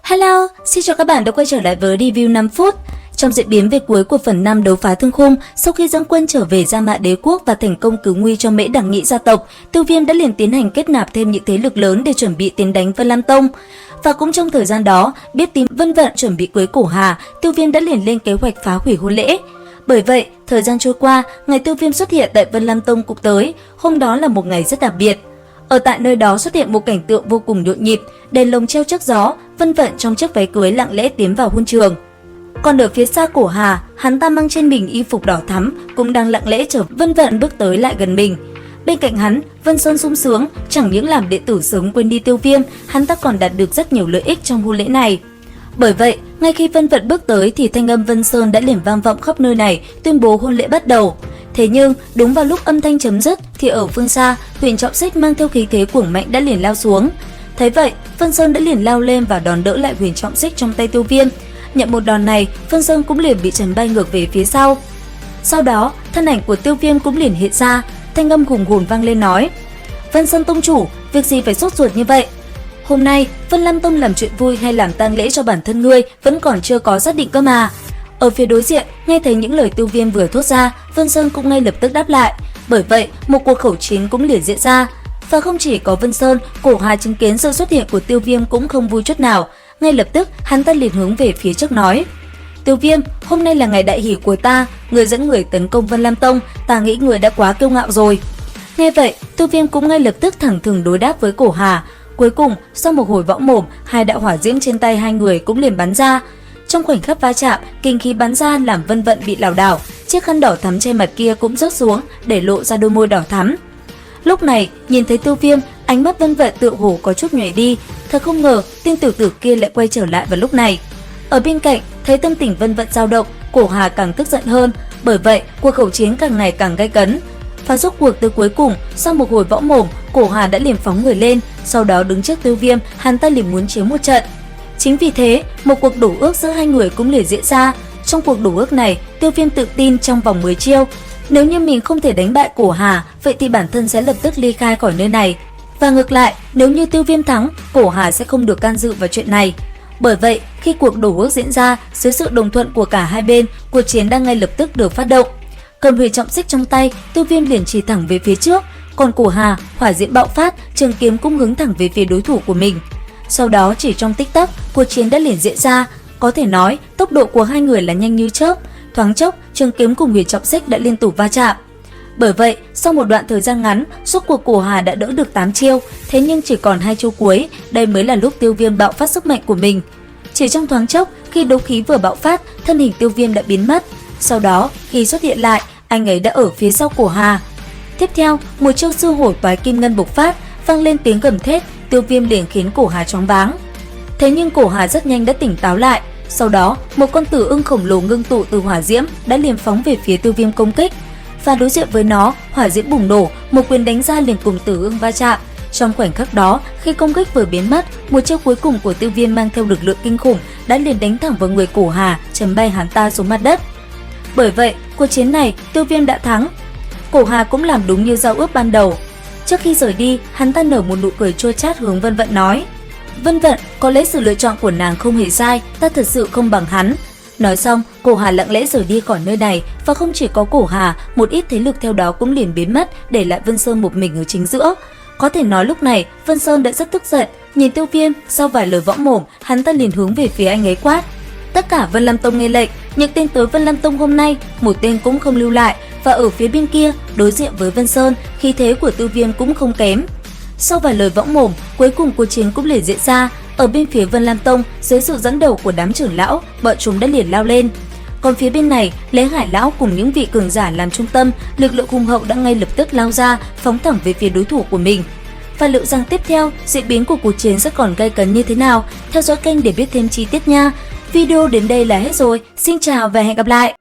Hello, xin chào các bạn đã quay trở lại với review 5 phút. Trong diễn biến về cuối của phần 5 đấu phá thương khung, sau khi dẫn quân trở về Gia Mã Đế quốc và thành công cứu nguy cho Mễ Đẳng Nghị gia tộc, Tiêu Viêm đã liền tiến hành kết nạp thêm những thế lực lớn để chuẩn bị tiến đánh Vân Lam Tông. Và cũng trong thời gian đó, biết tin Vân Vận chuẩn bị cưới Cổ Hà, Tiêu Viêm đã liền lên kế hoạch phá hủy hôn lễ. Bởi vậy, thời gian trôi qua, ngày Tiêu Viêm xuất hiện tại Vân Lam Tông cũng tới, hôm đó là một ngày rất đặc biệt. Ở tại nơi đó xuất hiện một cảnh tượng vô cùng nhộn nhịp, đèn lồng treo trước gió, Vân Vận trong chiếc váy cưới lặng lẽ tiến vào hôn trường. Còn ở phía xa Cổ Hà, hắn ta mang trên mình y phục đỏ thắm, cũng đang lặng lẽ chờ Vân Vận bước tới lại gần mình. Bên cạnh hắn, Vân Sơn sung sướng, chẳng những làm đệ tử sớm quên đi Tiêu Viêm, hắn ta còn đạt được rất nhiều lợi ích trong hôn lễ này. Bởi vậy, ngay khi Vân Vận bước tới thì thanh âm Vân Sơn đã liền vang vọng khắp nơi này, tuyên bố hôn lễ bắt đầu. Thế nhưng, đúng vào lúc âm thanh chấm dứt thì ở phương xa, Huyền Trọng Xích mang theo khí thế cuồng mạnh đã liền lao xuống. Thấy vậy, Vân Sơn đã liền lao lên và đón đỡ lại Huyền Trọng Xích trong tay Tiêu Viêm. Nhận một đòn này, Vân Sơn cũng liền bị chấn bay ngược về phía sau. Sau đó, thân ảnh của Tiêu Viêm cũng liền hiện ra, thanh âm hùng hồn vang lên nói: "Vân Sơn tông chủ, việc gì phải sốt ruột như vậy? Hôm nay, Vân Lam Tông làm chuyện vui hay làm tang lễ cho bản thân ngươi vẫn còn chưa có xác định cơ mà." Ở phía đối diện, nghe thấy những lời Tiêu Viêm vừa thốt ra, Vân Sơn cũng ngay lập tức đáp lại. Bởi vậy, một cuộc khẩu chiến cũng liền diễn ra. Và không chỉ có Vân Sơn, Cổ Hà chứng kiến sự xuất hiện của Tiêu Viêm cũng không vui chút nào. Ngay lập tức, hắn ta liền hướng về phía trước nói: "Tiêu Viêm, hôm nay là ngày đại hỷ của ta, người dẫn người tấn công Vân Lam Tông, ta nghĩ người đã quá kiêu ngạo rồi." Nghe vậy, Tiêu Viêm cũng ngay lập tức thẳng thừng đối đáp với Cổ Hà. Cuối cùng, sau một hồi võ mồm, hai đạo hỏa diễm trên tay hai người cũng liền bắn ra. Trong khoảnh khắc va chạm, kinh khí bắn ra làm Vân Vận bị lảo đảo, chiếc khăn đỏ thắm trên mặt kia cũng rớt xuống, để lộ ra đôi môi đỏ thắm. Lúc này, nhìn thấy Tiêu Viêm, ánh mắt Vân Vận tựa hồ có chút nhòe đi, thật không ngờ tên tiểu tử kia lại quay trở lại vào lúc này. Ở bên cạnh, thấy tâm tình Vân Vận dao động, Cổ Hà càng tức giận hơn, bởi vậy cuộc khẩu chiến càng ngày càng gay cấn. Và rốt cuộc tới cuối cùng, sau một hồi võ mồm, Cổ Hà đã liền phóng người lên, sau đó đứng trước Tiêu Viêm, hắn ta liền muốn chiến một trận. Chính vì thế, một cuộc đổ ước giữa hai người cũng liền diễn ra. Trong cuộc đổ ước này, Tiêu Viêm tự tin trong vòng 10 chiêu, nếu như mình không thể đánh bại Cổ Hà, vậy thì bản thân sẽ lập tức ly khai khỏi nơi này. Và ngược lại, nếu như Tiêu Viêm thắng, Cổ Hà sẽ không được can dự vào chuyện này. Bởi vậy, khi cuộc đổ ước diễn ra, dưới sự đồng thuận của cả hai bên, cuộc chiến đang ngay lập tức được phát động. Cầm Huyền Trọng Xích trong tay, Tiêu Viêm liền chỉ thẳng về phía trước, còn Cổ Hà, hỏa diễm bạo phát, trường kiếm cũng hướng thẳng về phía đối thủ của mình. Sau đó chỉ trong tích tắc, cuộc chiến đã liền diễn ra, có thể nói tốc độ của hai người là nhanh như chớp, thoáng chốc trường kiếm cùng Huyền Trọng Xích đã liên tục va chạm. Bởi vậy, sau một đoạn thời gian ngắn, rốt cuộc Cổ Hà đã đỡ được 8 chiêu, thế nhưng chỉ còn 2 chiêu cuối, đây mới là lúc Tiêu Viêm bạo phát sức mạnh của mình. Chỉ trong thoáng chốc, khi đấu khí vừa bạo phát, thân hình Tiêu Viêm đã biến mất. Sau đó, khi xuất hiện lại, anh ấy đã ở phía sau Cổ Hà. Tiếp theo, một chiêu sư hổ toái kim ngân bộc phát, vang lên tiếng gầm thét, Tiêu Viêm liền khiến Cổ Hà choáng váng. Thế nhưng Cổ Hà rất nhanh đã tỉnh táo lại. Sau đó, một con tử ưng khổng lồ ngưng tụ từ hỏa diễm đã liền phóng về phía Tiêu Viêm công kích. Và đối diện với nó, hỏa diễm bùng nổ, một quyền đánh ra liền cùng tử ưng va chạm. Trong khoảnh khắc đó, khi công kích vừa biến mất, một chiêu cuối cùng của Tiêu Viêm mang theo lực lượng kinh khủng đã liền đánh thẳng vào người Cổ Hà, chấn bay hắn ta xuống mặt đất. Bởi vậy, cuộc chiến này Tiêu Viêm đã thắng. Cổ Hà cũng làm đúng như giao ước ban đầu. Trước khi rời đi, hắn ta nở một nụ cười chua chát hướng Vân Vận nói: "Vân Vận, có lẽ sự lựa chọn của nàng không hề sai, ta thật sự không bằng hắn." Nói xong, Cổ Hà lặng lẽ rời đi khỏi nơi này, và không chỉ có Cổ Hà, một ít thế lực theo đó cũng liền biến mất, để lại Vân Sơn một mình ở chính giữa. Có thể nói lúc này, Vân Sơn đã rất tức giận, nhìn Tiêu Viêm, sau vài lời võ mồm, hắn ta liền hướng về phía anh ấy quát. Tất cả Vân Lam Tông nghe lệnh, những tên tới Vân Lam Tông hôm nay, một tên cũng không lưu lại. Và ở phía bên kia, đối diện với Vân Sơn, khí thế của Tiêu Viêm cũng không kém. Sau vài lời võ mồm, cuối cùng cuộc chiến cũng liền diễn ra. Ở bên phía Vân Lam Tông, dưới sự dẫn đầu của đám trưởng lão, bọn chúng đã liền lao lên. Còn phía bên này, lấy Hải lão cùng những vị cường giả làm trung tâm, lực lượng hùng hậu đã ngay lập tức lao ra, phóng thẳng về phía đối thủ của mình. Và liệu rằng tiếp theo, diễn biến của cuộc chiến sẽ còn gay cấn như thế nào? Theo dõi kênh để biết thêm chi tiết nha. Video đến đây là hết rồi. Xin chào và hẹn gặp lại!